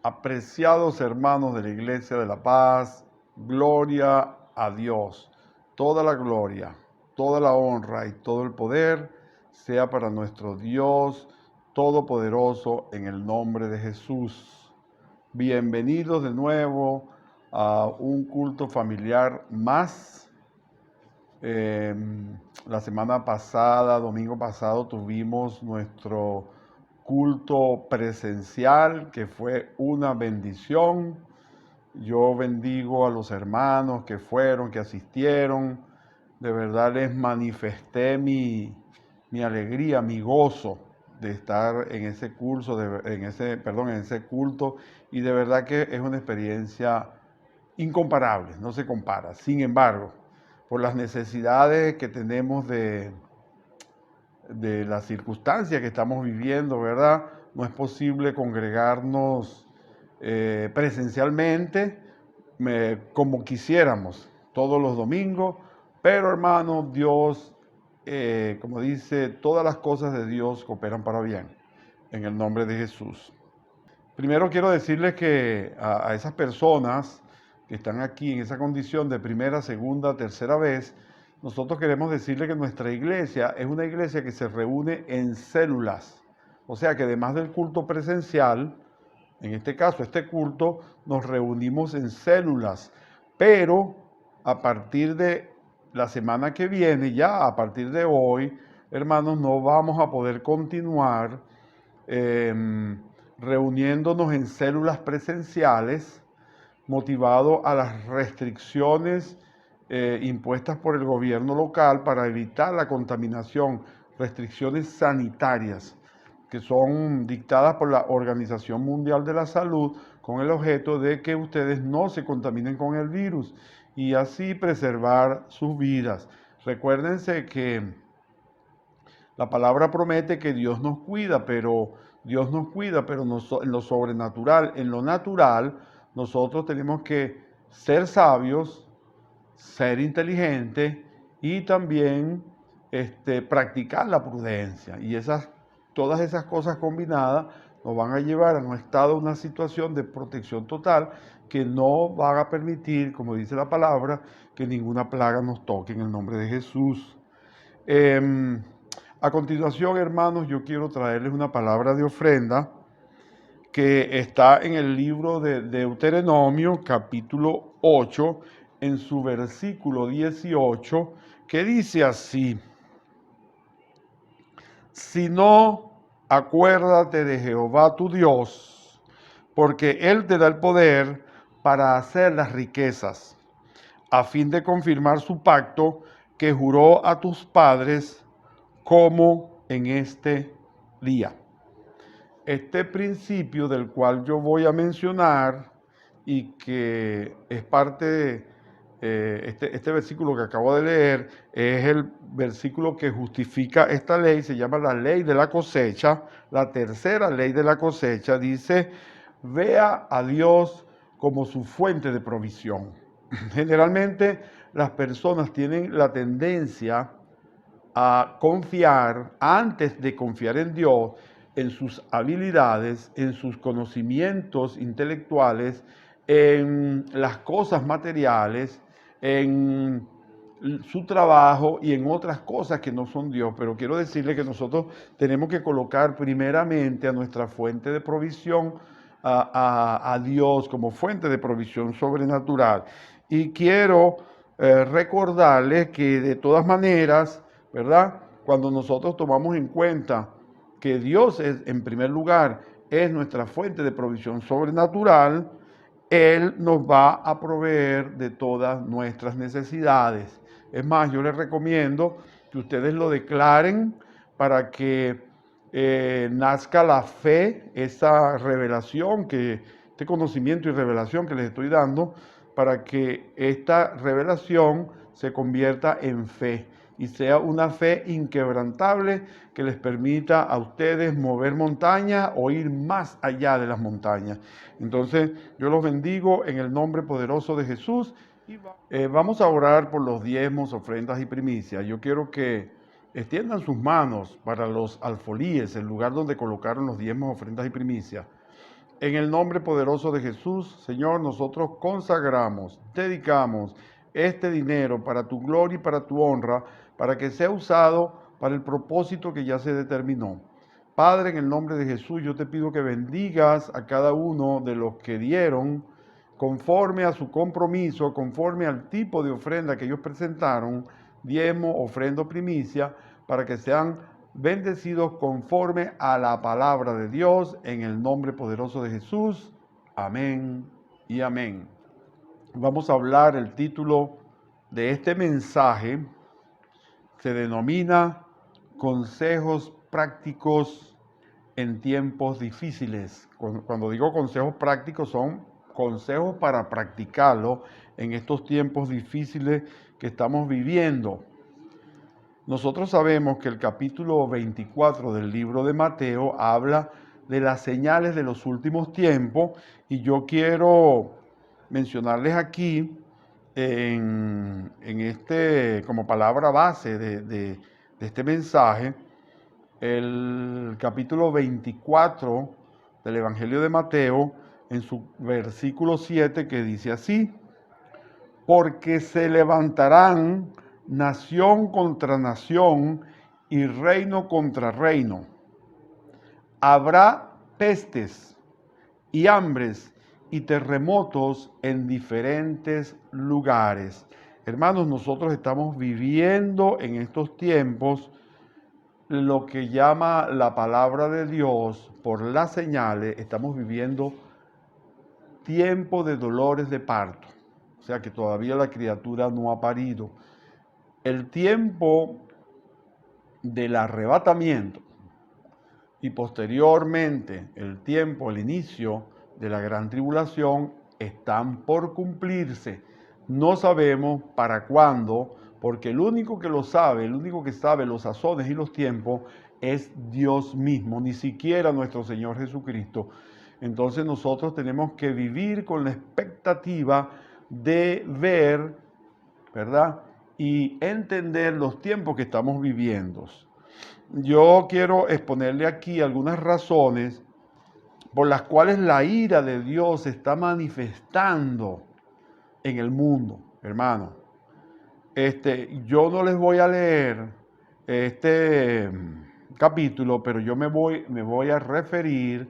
Apreciados hermanos de la Iglesia de la Paz, gloria a Dios. Toda la gloria, toda la honra y todo el poder sea para nuestro Dios Todopoderoso en el nombre de Jesús. Bienvenidos de nuevo a un culto familiar más. La semana pasada, domingo pasado, tuvimos nuestro culto presencial, que fue una bendición. Yo bendigo a los hermanos que fueron, que asistieron. De verdad les manifesté mi alegría, mi gozo de estar en ese curso, en ese culto. Y de verdad que es una experiencia incomparable, no se compara. Sin embargo, por las necesidades que tenemos de las circunstancias que estamos viviendo, ¿verdad? No es posible congregarnos presencialmente como quisiéramos todos los domingos, pero hermano, Dios, como dice, todas las cosas de Dios cooperan para bien, en el nombre de Jesús. Primero quiero decirles que a esas personas que están aquí en esa condición de primera, segunda, tercera vez, nosotros queremos decirles que nuestra iglesia es una iglesia que se reúne en células. O sea que además del culto presencial, en este caso este culto, nos reunimos en células. Pero a partir de la semana que viene, ya a partir de hoy, hermanos, no vamos a poder continuar reuniéndonos en células presenciales, motivado a las restricciones impuestas por el gobierno local para evitar la contaminación, restricciones sanitarias que son dictadas por la Organización Mundial de la Salud con el objeto de que ustedes no se contaminen con el virus y así preservar sus vidas. Recuérdense que la palabra promete que Dios nos cuida, pero en lo sobrenatural, en lo natural, nosotros tenemos que ser sabios, ser inteligentes y también practicar la prudencia. Y todas esas cosas combinadas nos van a llevar a un estado, una situación de protección total que no van a permitir, como dice la palabra, que ninguna plaga nos toque en el nombre de Jesús. A continuación, hermanos, yo quiero traerles una palabra de ofrenda que está en el libro de Deuteronomio, capítulo 8, en su versículo 18, que dice así: si no, acuérdate de Jehová tu Dios, porque Él te da el poder para hacer las riquezas, a fin de confirmar su pacto que juró a tus padres, como en este día. Este principio del cual yo voy a mencionar y que es parte de este versículo que acabo de leer, es el versículo que justifica esta ley, se llama la ley de la cosecha, la tercera ley de la cosecha, dice: vea a Dios como su fuente de provisión. Generalmente las personas tienen la tendencia a confiar, antes de confiar en Dios, en sus habilidades, en sus conocimientos intelectuales, en las cosas materiales, en su trabajo y en otras cosas que no son Dios. Pero quiero decirle que nosotros tenemos que colocar primeramente a nuestra fuente de provisión, a Dios como fuente de provisión sobrenatural. Y quiero recordarles que de todas maneras, ¿verdad? Cuando nosotros tomamos en cuenta que Dios es, en primer lugar, es nuestra fuente de provisión sobrenatural, Él nos va a proveer de todas nuestras necesidades. Es más, yo les recomiendo que ustedes lo declaren para que nazca la fe, esa revelación, este conocimiento y revelación que les estoy dando, para que esta revelación se convierta en fe y sea una fe inquebrantable que les permita a ustedes mover montañas o ir más allá de las montañas. Entonces, yo los bendigo en el nombre poderoso de Jesús. Vamos a orar por los diezmos, ofrendas y primicias. Yo quiero que extiendan sus manos para los alfolíes, el lugar donde colocaron los diezmos, ofrendas y primicias. En el nombre poderoso de Jesús, Señor, nosotros consagramos, dedicamos este dinero para tu gloria y para tu honra, para que sea usado para el propósito que ya se determinó. Padre, en el nombre de Jesús, yo te pido que bendigas a cada uno de los que dieron conforme a su compromiso, conforme al tipo de ofrenda que ellos presentaron, diezmo, ofrenda, primicia, para que sean bendecidos conforme a la palabra de Dios, en el nombre poderoso de Jesús. Amén y amén. Vamos a hablar, el título de este mensaje se denomina Consejos prácticos en tiempos difíciles. Cuando digo consejos prácticos, son consejos para practicarlo en estos tiempos difíciles que estamos viviendo. Nosotros sabemos que el capítulo 24 del libro de Mateo habla de las señales de los últimos tiempos, y yo quiero mencionarles aquí como palabra base de este mensaje, el capítulo 24 del Evangelio de Mateo, en su versículo 7, que dice así: porque se levantarán nación contra nación y reino contra reino. Habrá pestes y hambres y terremotos en diferentes lugares. Hermanos, nosotros estamos viviendo en estos tiempos lo que llama la palabra de Dios por las señales. Estamos viviendo tiempo de dolores de parto, o sea que todavía la criatura no ha parido. El tiempo del arrebatamiento y posteriormente el inicio de la gran tribulación están por cumplirse. No sabemos para cuándo, porque el único que lo sabe, el único que sabe los sazones y los tiempos es Dios mismo, ni siquiera nuestro Señor Jesucristo. Entonces nosotros tenemos que vivir con la expectativa de ver, ¿verdad?, y entender los tiempos que estamos viviendo. Yo quiero exponerle aquí algunas razones por las cuales la ira de Dios se está manifestando en el mundo, hermano. Yo no les voy a leer este capítulo, pero yo me voy a referir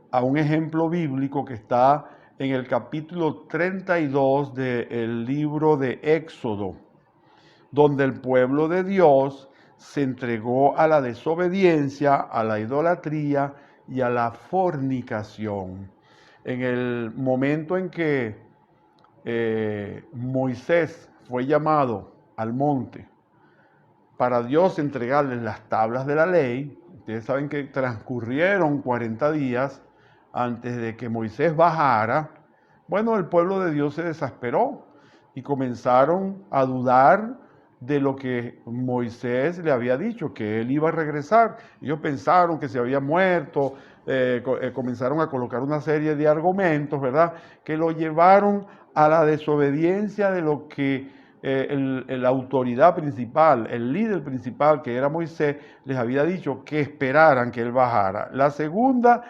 a un ejemplo bíblico que está en el capítulo 32 del libro de Éxodo, donde el pueblo de Dios se entregó a la desobediencia, a la idolatría y a la fornicación. En el momento en que Moisés fue llamado al monte para Dios entregarles las tablas de la ley, ustedes saben que transcurrieron 40 días antes de que Moisés bajara. Bueno, el pueblo de Dios se desesperó y comenzaron a dudar de lo que Moisés le había dicho, que él iba a regresar. Ellos pensaron que se había muerto, comenzaron a colocar una serie de argumentos, ¿verdad?, que lo llevaron a la desobediencia de lo que la autoridad principal, el líder principal, que era Moisés, les había dicho que esperaran que él bajara. La segunda,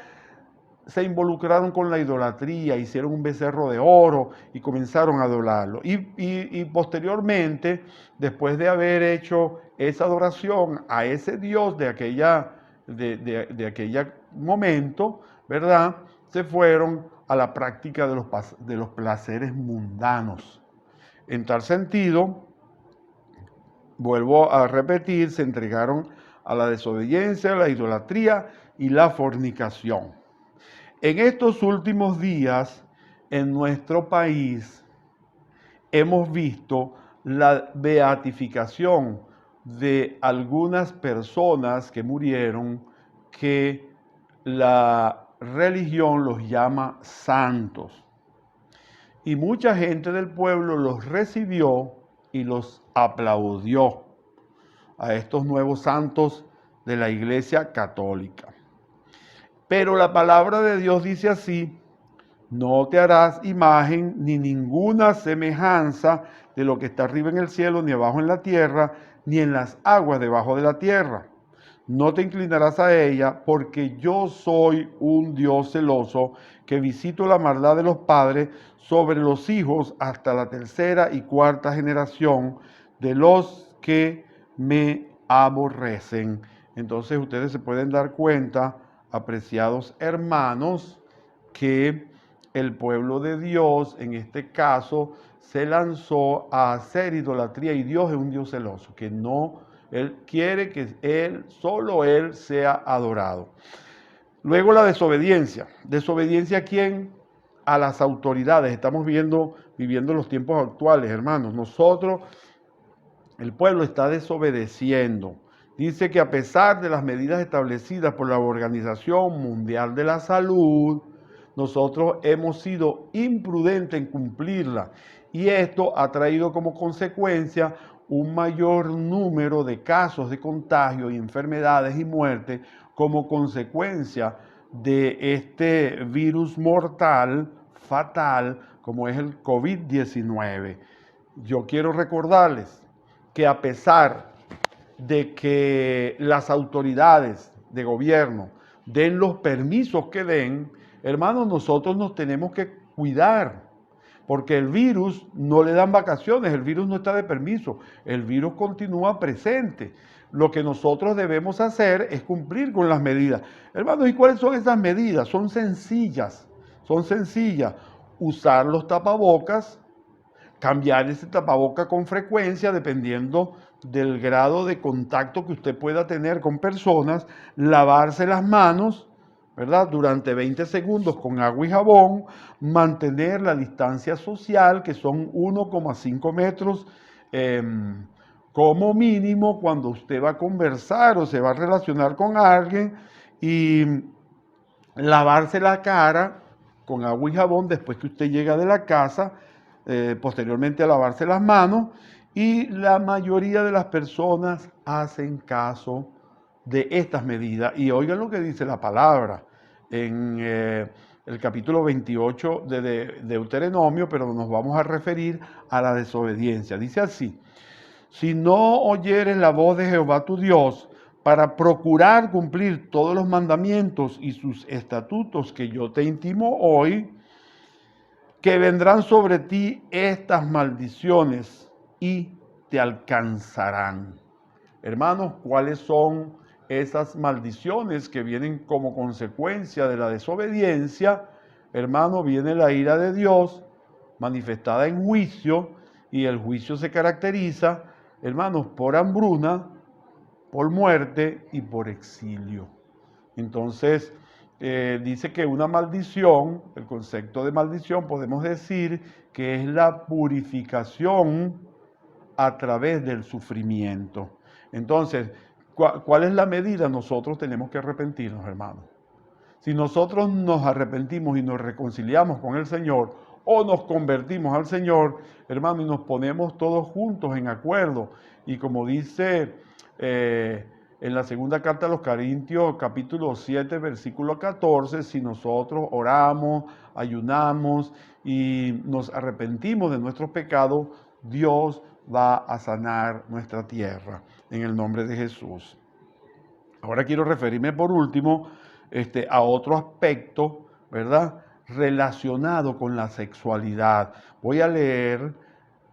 se involucraron con la idolatría, hicieron un becerro de oro y comenzaron a adorarlo. Y posteriormente, después de haber hecho esa adoración a ese Dios de aquella momento, ¿verdad?, se fueron a la práctica de los placeres mundanos. En tal sentido, vuelvo a repetir, se entregaron a la desobediencia, a la idolatría y la fornicación. En estos últimos días, en nuestro país, hemos visto la beatificación de algunas personas que murieron, que la religión los llama santos. Y mucha gente del pueblo los recibió y los aplaudió a estos nuevos santos de la Iglesia Católica. Pero la palabra de Dios dice así: no te harás imagen ni ninguna semejanza de lo que está arriba en el cielo, ni abajo en la tierra, ni en las aguas debajo de la tierra. no te inclinarás a ella, porque yo soy un Dios celoso que visito la maldad de los padres sobre los hijos hasta la tercera y cuarta generación de los que me aborrecen. Entonces ustedes se pueden dar cuenta, apreciados hermanos, que el pueblo de Dios, en este caso, se lanzó a hacer idolatría y Dios es un Dios celoso, que no, Él quiere que solo Él sea adorado. Luego la desobediencia. ¿Desobediencia a quién? A las autoridades. Estamos viviendo los tiempos actuales, hermanos. Nosotros, el pueblo está desobedeciendo. Dice que a pesar de las medidas establecidas por la Organización Mundial de la Salud, nosotros hemos sido imprudentes en cumplirla. Y esto ha traído como consecuencia un mayor número de casos de contagio y enfermedades y muertes como consecuencia de este virus mortal, fatal, como es el COVID-19. Yo quiero recordarles que a pesar de que las autoridades de gobierno den los permisos que den, hermanos, nosotros nos tenemos que cuidar, porque el virus no le dan vacaciones, el virus no está de permiso, el virus continúa presente. Lo que nosotros debemos hacer es cumplir con las medidas. Hermanos, ¿y cuáles son esas medidas? Son sencillas, son sencillas. Usar los tapabocas, cambiar ese tapaboca con frecuencia dependiendo del grado de contacto que usted pueda tener con personas, lavarse las manos, ¿verdad? Durante 20 segundos con agua y jabón, mantener la distancia social, que son 1,5 metros como mínimo cuando usted va a conversar o se va a relacionar con alguien, y lavarse la cara con agua y jabón después que usted llega de la casa, posteriormente a lavarse las manos, y la mayoría de las personas hacen caso de estas medidas. Y oigan lo que dice la palabra en el capítulo 28 de Deuteronomio, pero nos vamos a referir a la desobediencia. Dice así: si no oyeres la voz de Jehová tu Dios, para procurar cumplir todos los mandamientos y sus estatutos que yo te intimo hoy, que vendrán sobre ti estas maldiciones y te alcanzarán. Hermanos, ¿cuáles son esas maldiciones que vienen como consecuencia de la desobediencia? Hermano, viene la ira de Dios manifestada en juicio, y el juicio se caracteriza, hermanos, por hambruna, por muerte y por exilio. Entonces, dice que una maldición, el concepto de maldición, podemos decir que es la purificación a través del sufrimiento. Entonces, ¿cuál es la medida? Nosotros tenemos que arrepentirnos, hermanos. Si nosotros nos arrepentimos y nos reconciliamos con el Señor, o nos convertimos al Señor, hermano, y nos ponemos todos juntos en acuerdo. Y como dice en la segunda carta a los Corintios, capítulo 7, versículo 14, si nosotros oramos, ayunamos y nos arrepentimos de nuestros pecados, Dios va a sanar nuestra tierra en el nombre de Jesús. Ahora quiero referirme por último a otro aspecto, ¿verdad?, relacionado con la sexualidad. Voy a leer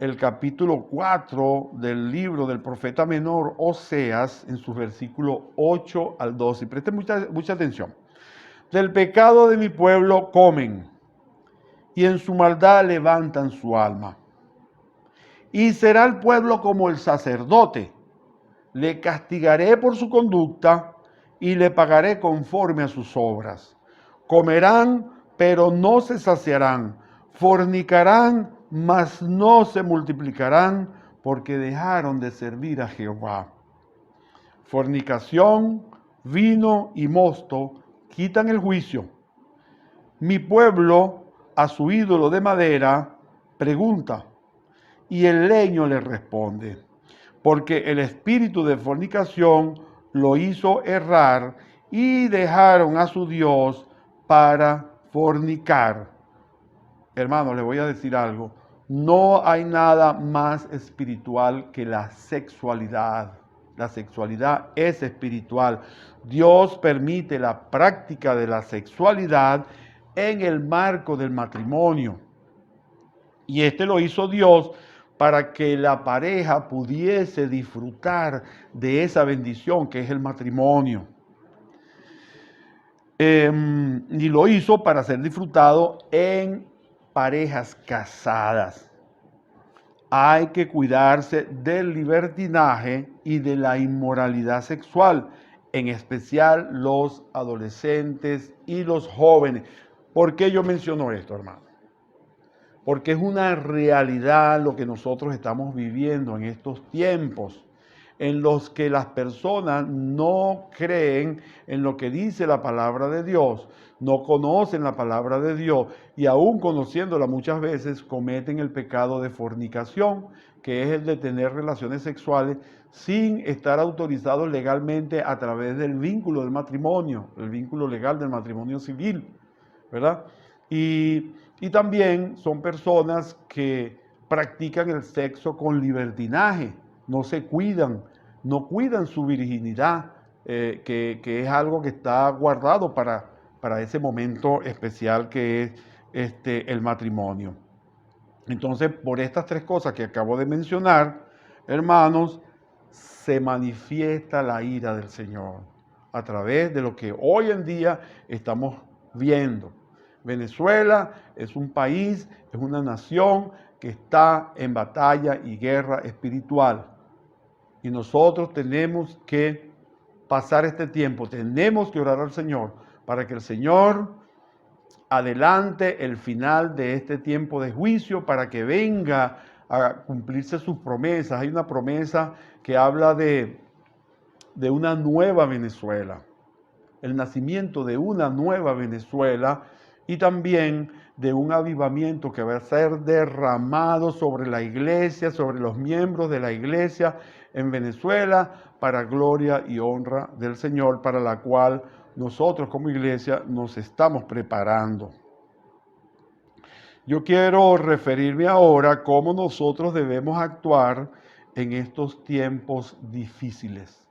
el capítulo 4 del libro del profeta menor Oseas en sus versículos 8 al 12. Y presten mucha atención. Del pecado de mi pueblo comen, y en su maldad levantan su alma. Y será el pueblo como el sacerdote. Le castigaré por su conducta y le pagaré conforme a sus obras. Comerán, pero no se saciarán. Fornicarán, mas no se multiplicarán, porque dejaron de servir a Jehová. Fornicación, vino y mosto quitan el juicio. Mi pueblo a su ídolo de madera pregunta, y el leño le responde, porque el espíritu de fornicación lo hizo errar y dejaron a su Dios para fornicar. Hermano, le voy a decir algo. No hay nada más espiritual que la sexualidad. La sexualidad es espiritual. Dios permite la práctica de la sexualidad en el marco del matrimonio. Y este lo hizo Dios para que la pareja pudiese disfrutar de esa bendición que es el matrimonio. Y lo hizo para ser disfrutado en parejas casadas. Hay que cuidarse del libertinaje y de la inmoralidad sexual, en especial los adolescentes y los jóvenes. ¿Por qué yo menciono esto, hermano? Porque es una realidad lo que nosotros estamos viviendo en estos tiempos, en los que las personas no creen en lo que dice la palabra de Dios, no conocen la palabra de Dios y aún conociéndola muchas veces cometen el pecado de fornicación, que es el de tener relaciones sexuales sin estar autorizados legalmente a través del vínculo del matrimonio, el vínculo legal del matrimonio civil, ¿verdad? Y también son personas que practican el sexo con libertinaje, no se cuidan, no cuidan su virginidad, que es algo que está guardado para ese momento especial que es el matrimonio. Entonces, por estas tres cosas que acabo de mencionar, hermanos, se manifiesta la ira del Señor a través de lo que hoy en día estamos viendo. Venezuela es un país, es una nación que está en batalla y guerra espiritual. Y nosotros tenemos que pasar este tiempo, tenemos que orar al Señor para que el Señor adelante el final de este tiempo de juicio, para que venga a cumplirse sus promesas. Hay una promesa que habla de una nueva Venezuela, el nacimiento de una nueva Venezuela y también de un avivamiento que va a ser derramado sobre la iglesia, sobre los miembros de la iglesia en Venezuela, para gloria y honra del Señor, para la cual nosotros como iglesia nos estamos preparando. Yo quiero referirme ahora a cómo nosotros debemos actuar en estos tiempos difíciles.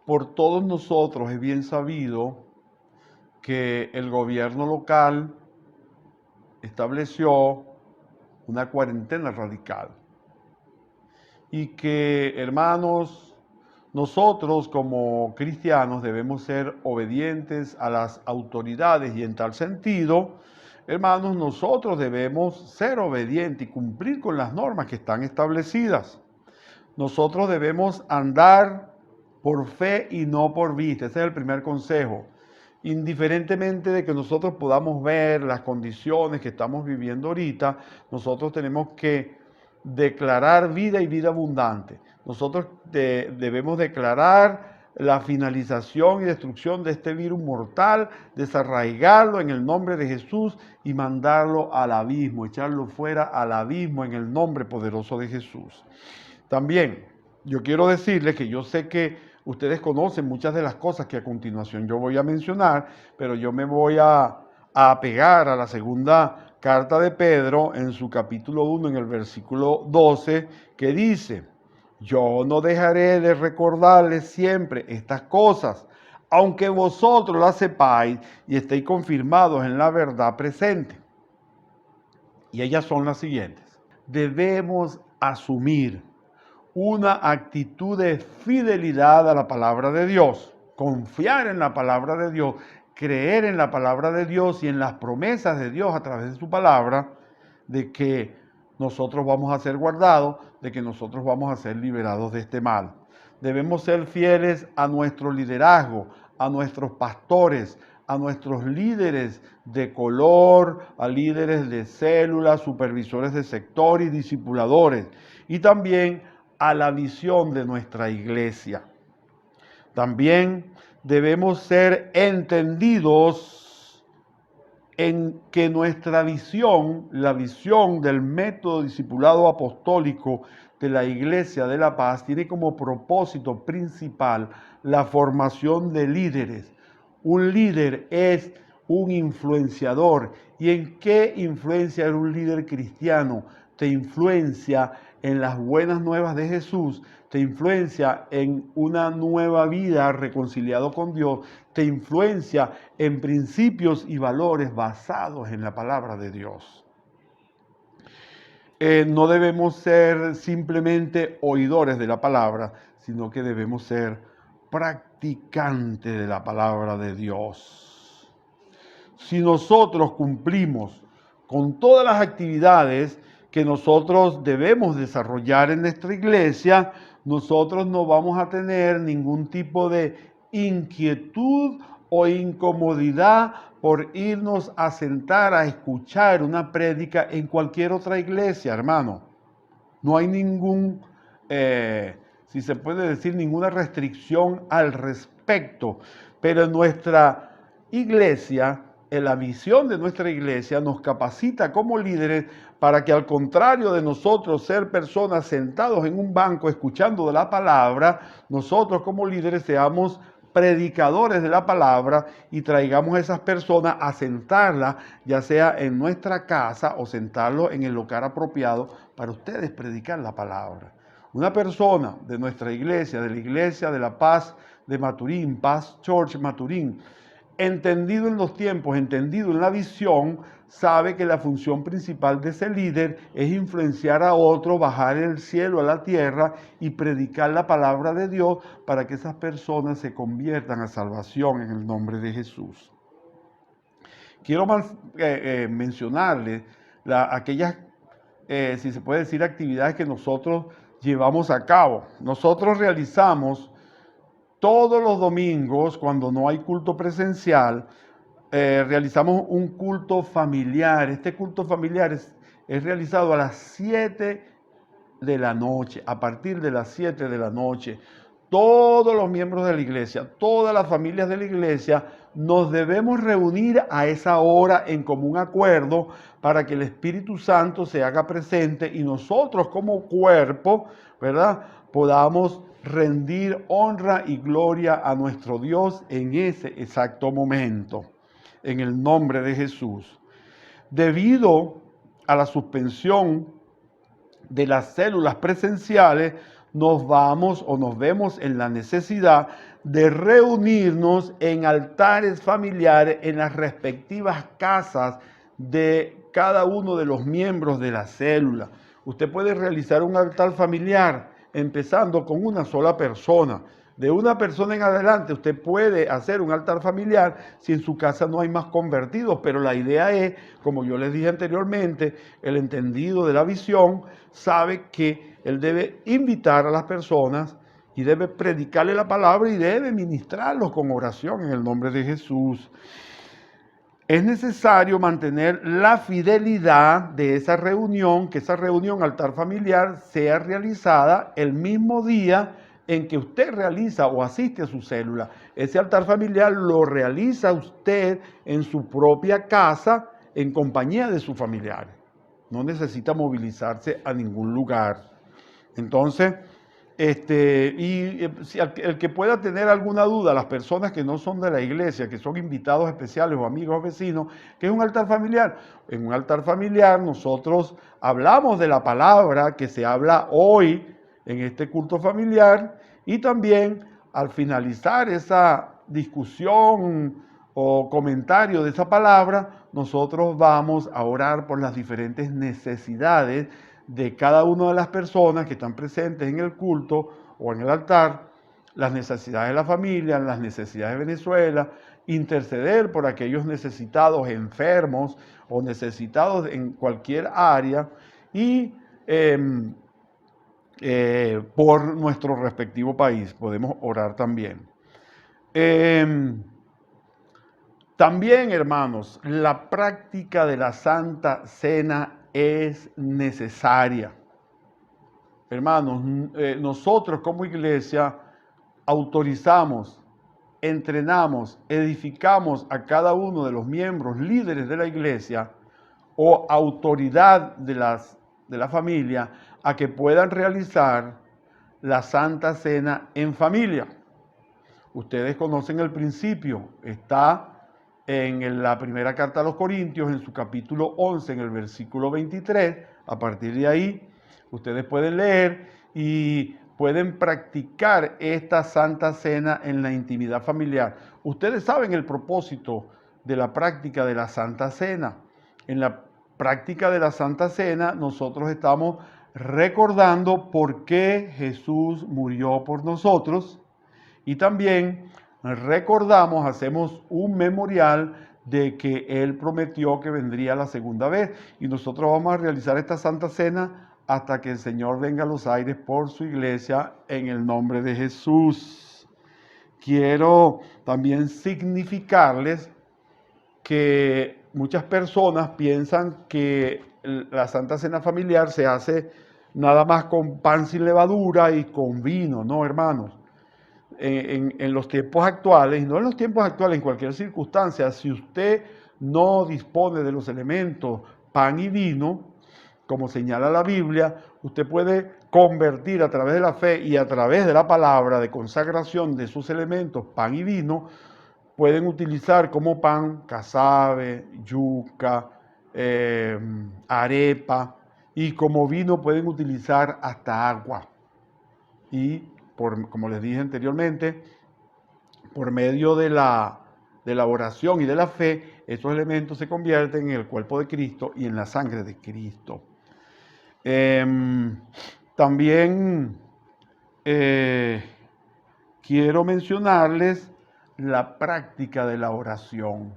Por todos nosotros es bien sabido que el gobierno local estableció una cuarentena radical y que, hermanos, nosotros como cristianos debemos ser obedientes a las autoridades y en tal sentido, hermanos, nosotros debemos ser obedientes y cumplir con las normas que están establecidas. Nosotros debemos andar por fe y no por vista. Ese es el primer consejo. Indiferentemente de que nosotros podamos ver las condiciones que estamos viviendo ahorita, nosotros tenemos que declarar vida y vida abundante. Nosotros debemos declarar la finalización y destrucción de este virus mortal, desarraigarlo en el nombre de Jesús y mandarlo al abismo, echarlo fuera al abismo en el nombre poderoso de Jesús. También yo quiero decirles que yo sé que ustedes conocen muchas de las cosas que a continuación yo voy a mencionar, pero yo me voy a apegar a la segunda carta de Pedro en su capítulo 1, en el versículo 12, que dice: yo no dejaré de recordarles siempre estas cosas, aunque vosotros las sepáis y estéis confirmados en la verdad presente. Y ellas son las siguientes. Debemos asumir una actitud de fidelidad a la palabra de Dios, confiar en la palabra de Dios, creer en la palabra de Dios y en las promesas de Dios a través de su palabra, de que nosotros vamos a ser guardados, de que nosotros vamos a ser liberados de este mal. Debemos ser fieles a nuestro liderazgo, a nuestros pastores, a nuestros líderes de color, a líderes de células, supervisores de sector y discipuladores, y también a la visión de nuestra iglesia. También debemos ser entendidos en que nuestra visión, la visión del método discipulado apostólico de la Iglesia de la Paz, tiene como propósito principal la formación de líderes. Un líder es un influenciador. ¿Y en qué influencia un líder cristiano? Te influencia en las buenas nuevas de Jesús, te influencia en una nueva vida reconciliado con Dios, te influencia en principios y valores basados en la palabra de Dios. No debemos ser simplemente oidores de la palabra, sino que debemos ser practicantes de la palabra de Dios. Si nosotros cumplimos con todas las actividades que nosotros debemos desarrollar en nuestra iglesia, nosotros no vamos a tener ningún tipo de inquietud o incomodidad por irnos a sentar a escuchar una prédica en cualquier otra iglesia, hermano. No hay ningún, si se puede decir, ninguna restricción al respecto. Pero en nuestra iglesia, en la visión de nuestra iglesia, nos capacita como líderes para que, al contrario de nosotros ser personas sentados en un banco escuchando de la palabra, nosotros como líderes seamos predicadores de la palabra y traigamos a esas personas a sentarlas, ya sea en nuestra casa o sentarlos en el lugar apropiado para ustedes predicar la palabra. Una persona de nuestra iglesia, de la Iglesia de la Paz de Maturín, Paz Church Maturín, entendido en los tiempos, entendido en la visión, sabe que la función principal de ese líder es influenciar a otro, bajar el cielo a la tierra y predicar la palabra de Dios para que esas personas se conviertan a salvación en el nombre de Jesús. Quiero mencionarles aquellas, si se puede decir, actividades que nosotros llevamos a cabo. Nosotros realizamos todos los domingos, cuando no hay culto presencial, realizamos un culto familiar. Este culto familiar es realizado a las 7 de la noche, a partir de las 7 de la noche. Todos los miembros de la iglesia, todas las familias de la iglesia, nos debemos reunir a esa hora en común acuerdo para que el Espíritu Santo se haga presente y nosotros como cuerpo, ¿verdad?, podamos rendir honra y gloria a nuestro Dios en ese exacto momento, en el nombre de Jesús. Debido a la suspensión de las células presenciales, nos vemos en la necesidad de reunirnos en altares familiares en las respectivas casas de cada uno de los miembros de la célula. Usted puede realizar un altar familiar empezando con una sola persona. De una persona en adelante usted puede hacer un altar familiar si en su casa no hay más convertidos, pero la idea es, como yo les dije anteriormente, el entendido de la visión sabe que él debe invitar a las personas y debe predicarle la palabra y debe ministrarlos con oración en el nombre de Jesús. Es necesario mantener la fidelidad de esa reunión, que esa reunión altar familiar sea realizada el mismo día en que usted realiza o asiste a su célula. Ese altar familiar lo realiza usted en su propia casa, en compañía de sus familiares. No necesita movilizarse a ningún lugar. Entonces, el que pueda tener alguna duda, las personas que no son de la iglesia, que son invitados especiales o amigos o vecinos, ¿qué es un altar familiar? En un altar familiar nosotros hablamos de la palabra que se habla hoy en este culto familiar y también al finalizar esa discusión o comentario de esa palabra, nosotros vamos a orar por las diferentes necesidades de cada una de las personas que están presentes en el culto o en el altar, las necesidades de la familia, las necesidades de Venezuela, interceder por aquellos necesitados, enfermos o necesitados en cualquier área y por nuestro respectivo país. Podemos orar también. También, hermanos, la práctica de la Santa Cena es necesaria. Hermanos, nosotros como iglesia autorizamos, entrenamos, edificamos a cada uno de los miembros líderes de la iglesia o autoridad de la familia a que puedan realizar la Santa Cena en familia. Ustedes conocen el principio, está en la primera carta a los Corintios, en su capítulo 11, en el versículo 23, a partir de ahí, Ustedes pueden leer y pueden practicar esta Santa Cena en la intimidad familiar. Ustedes saben el propósito de la práctica de la Santa Cena. En la práctica de la Santa Cena nosotros estamos recordando por qué Jesús murió por nosotros y también recordamos, hacemos un memorial de que Él prometió que vendría la segunda vez y nosotros vamos a realizar esta Santa Cena hasta que el Señor venga a los aires por su iglesia en el nombre de Jesús. Quiero también significarles que muchas personas piensan que la Santa Cena familiar se hace nada más con pan sin levadura y con vino, ¿no, hermanos? En los tiempos actuales, y no en los tiempos actuales, en cualquier circunstancia, si usted no dispone de los elementos pan y vino, como señala la Biblia, usted puede convertir a través de la fe y a través de la palabra de consagración de sus elementos, pan y vino, pueden utilizar como pan casabe, yuca, arepa, y como vino pueden utilizar hasta agua. Y como les dije anteriormente, por medio de la oración y de la fe, estos elementos se convierten en el cuerpo de Cristo y en la sangre de Cristo. También quiero mencionarles la práctica de la oración.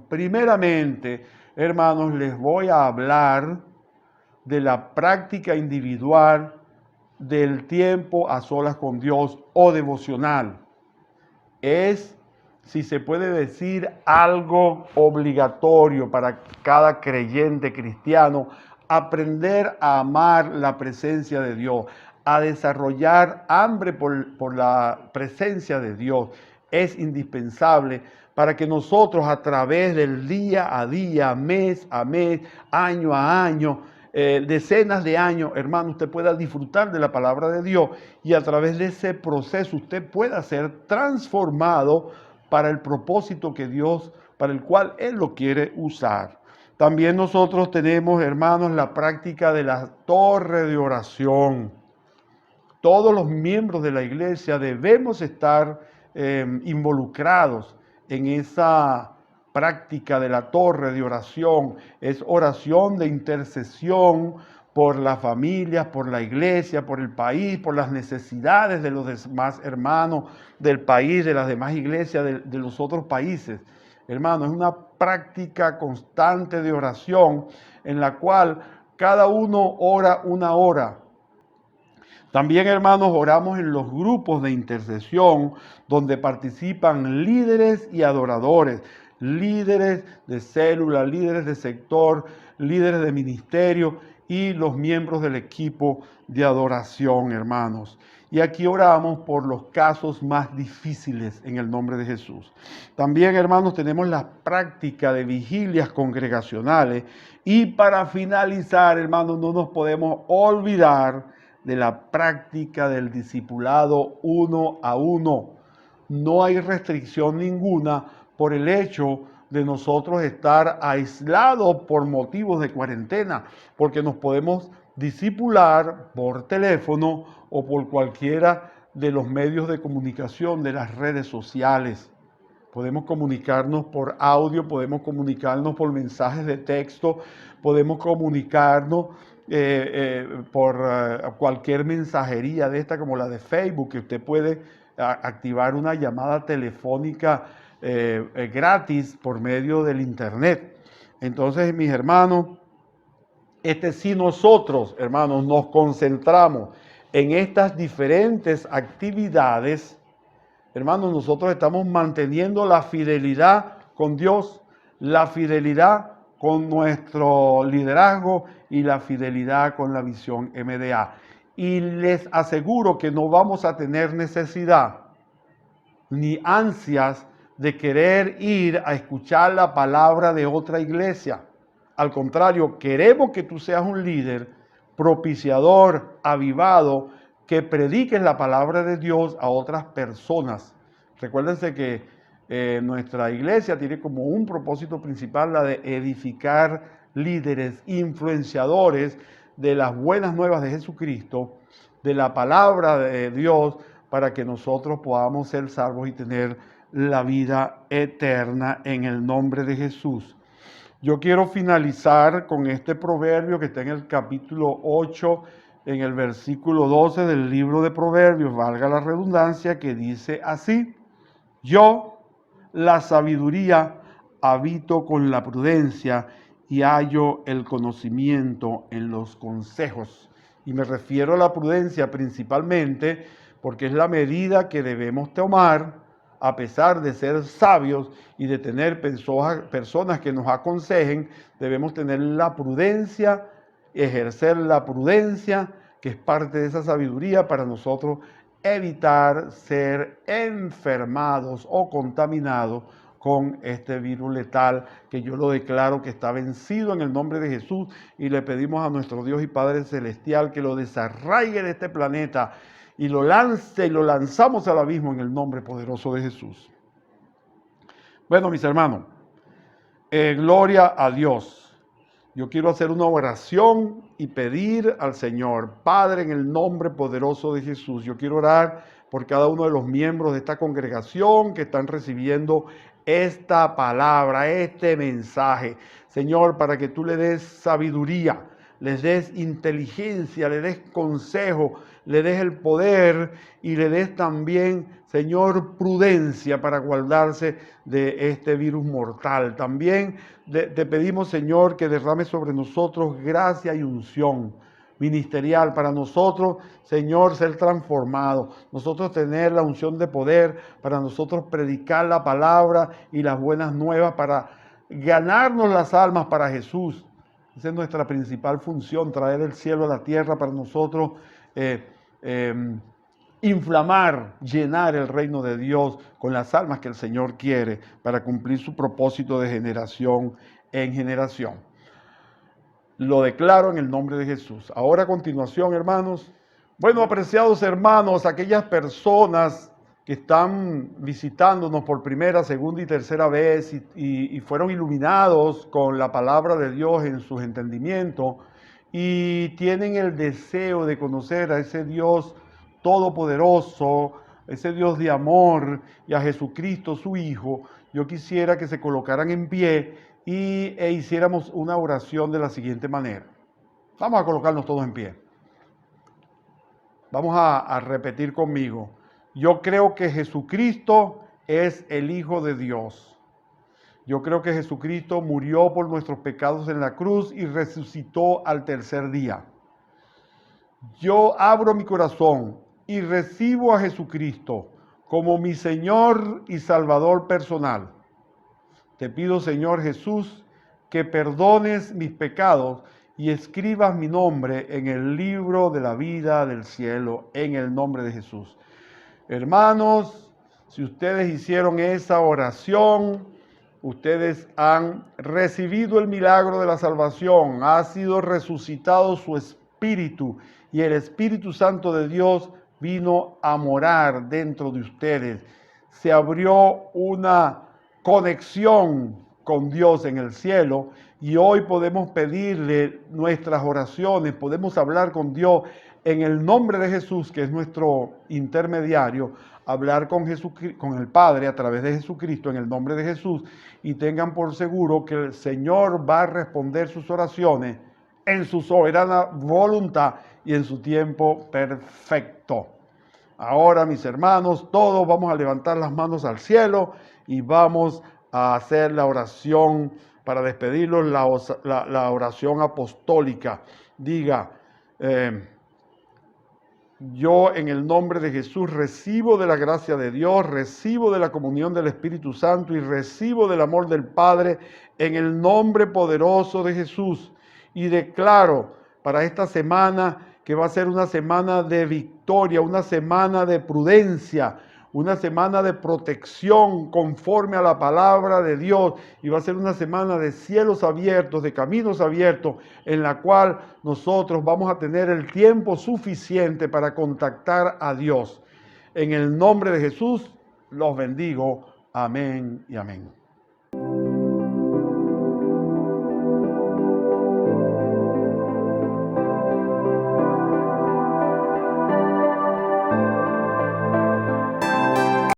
Primeramente, hermanos, les voy a hablar de la práctica individual del tiempo a solas con Dios o devocional. Es, si se puede decir, algo obligatorio para cada creyente cristiano, aprender a amar la presencia de Dios, a desarrollar hambre por la presencia de Dios. Es indispensable para que nosotros a través del día a día, mes a mes, año a año, decenas de años, hermano, usted pueda disfrutar de la palabra de Dios y a través de ese proceso usted pueda ser transformado para el propósito que Dios, para el cual Él lo quiere usar. También nosotros tenemos, hermanos, la práctica de la torre de oración. Todos los miembros de la iglesia debemos estar involucrados en esa práctica de la torre de oración. Es oración de intercesión por las familias, por la iglesia, por el país, por las necesidades de los demás hermanos del país, de las demás iglesias, de los otros países. Hermano, es una práctica constante de oración en la cual cada uno ora una hora. También, hermanos, oramos en los grupos de intercesión donde participan líderes y adoradores, líderes de célula, líderes de sector, líderes de ministerio y los miembros del equipo de adoración, hermanos. Y aquí oramos por los casos más difíciles en el nombre de Jesús. También, hermanos, tenemos la práctica de vigilias congregacionales. Y para finalizar, hermanos, no nos podemos olvidar de la práctica del discipulado uno a uno. No hay restricción ninguna por el hecho de nosotros estar aislados por motivos de cuarentena, porque nos podemos discipular por teléfono o por cualquiera de los medios de comunicación de las redes sociales. Podemos comunicarnos por audio, podemos comunicarnos por mensajes de texto, podemos comunicarnos por cualquier mensajería de esta como la de Facebook, que usted puede activar una llamada telefónica gratis por medio del internet. Entonces, mis hermanos, si nosotros, hermanos, nos concentramos en estas diferentes actividades, hermanos, nosotros estamos manteniendo la fidelidad con Dios, la fidelidad con nuestro liderazgo y la fidelidad con la visión MDA. Y les aseguro que no vamos a tener necesidad ni ansias de querer ir a escuchar la palabra de otra iglesia. Al contrario, queremos que tú seas un líder propiciador, avivado, que prediques la palabra de Dios a otras personas. Recuérdense que nuestra iglesia tiene como un propósito principal la de edificar líderes, influenciadores de las buenas nuevas de Jesucristo, de la palabra de Dios, para que nosotros podamos ser salvos y tener la vida eterna en el nombre de Jesús. Yo quiero finalizar con este proverbio que está en el capítulo 8, en el versículo 12 del libro de Proverbios, valga la redundancia, que dice así: yo, la sabiduría, habito con la prudencia y hallo el conocimiento en los consejos. Y me refiero a la prudencia principalmente porque es la medida que debemos tomar a pesar de ser sabios y de tener personas que nos aconsejen. Debemos tener la prudencia, ejercer la prudencia, que es parte de esa sabiduría para nosotros evitar ser enfermados o contaminados con este virus letal, que yo lo declaro que está vencido en el nombre de Jesús, y le pedimos a nuestro Dios y Padre Celestial que lo desarraigue de este planeta y lo lance y lo lanzamos al abismo en el nombre poderoso de Jesús. Bueno, mis hermanos, gloria a Dios. Yo quiero hacer una oración y pedir al Señor, Padre, en el nombre poderoso de Jesús. Yo quiero orar por cada uno de los miembros de esta congregación que están recibiendo esta palabra, este mensaje. Señor, para que tú le des sabiduría, les des inteligencia, le des consejo, le des el poder y le des también, Señor, prudencia para guardarse de este virus mortal. También te pedimos, Señor, que derrame sobre nosotros gracia y unción ministerial para nosotros, Señor, ser transformados, nosotros tener la unción de poder, para nosotros predicar la palabra y las buenas nuevas, para ganarnos las almas para Jesús. Esa es nuestra principal función, traer el cielo a la tierra para nosotros, inflamar, llenar el reino de Dios con las almas que el Señor quiere para cumplir su propósito de generación en generación. Lo declaro en el nombre de Jesús. Ahora a continuación, hermanos. Bueno, apreciados hermanos, aquellas personas que están visitándonos por primera, segunda y tercera vez y fueron iluminados con la palabra de Dios en sus entendimientos y tienen el deseo de conocer a ese Dios todopoderoso, ese Dios de amor y a Jesucristo su Hijo, yo quisiera que se colocaran en pie e hiciéramos una oración de la siguiente manera. Vamos a colocarnos todos en pie. Vamos a repetir conmigo. Yo creo que Jesucristo es el Hijo de Dios. Yo creo que Jesucristo murió por nuestros pecados en la cruz y resucitó al tercer día. Yo abro mi corazón y recibo a Jesucristo como mi Señor y Salvador personal. Te pido, Señor Jesús, que perdones mis pecados y escribas mi nombre en el libro de la vida del cielo, en el nombre de Jesús. Hermanos, si ustedes hicieron esa oración, ustedes han recibido el milagro de la salvación, ha sido resucitado su espíritu y el Espíritu Santo de Dios vino a morar dentro de ustedes. Se abrió una conexión con Dios en el cielo y hoy podemos pedirle nuestras oraciones, podemos hablar con Dios en el nombre de Jesús, que es nuestro intermediario, hablar con el Padre a través de Jesucristo en el nombre de Jesús, y tengan por seguro que el Señor va a responder sus oraciones en su soberana voluntad y en su tiempo perfecto. Ahora, mis hermanos, todos vamos a levantar las manos al cielo y vamos a hacer la oración para despedirlos, la oración apostólica. Diga, yo en el nombre de Jesús recibo de la gracia de Dios, recibo de la comunión del Espíritu Santo y recibo del amor del Padre en el nombre poderoso de Jesús. Y declaro para esta semana que va a ser una semana de victoria, una semana de prudencia, una semana de protección conforme a la palabra de Dios, y va a ser una semana de cielos abiertos, de caminos abiertos, en la cual nosotros vamos a tener el tiempo suficiente para contactar a Dios. En el nombre de Jesús, los bendigo. Amén y amén.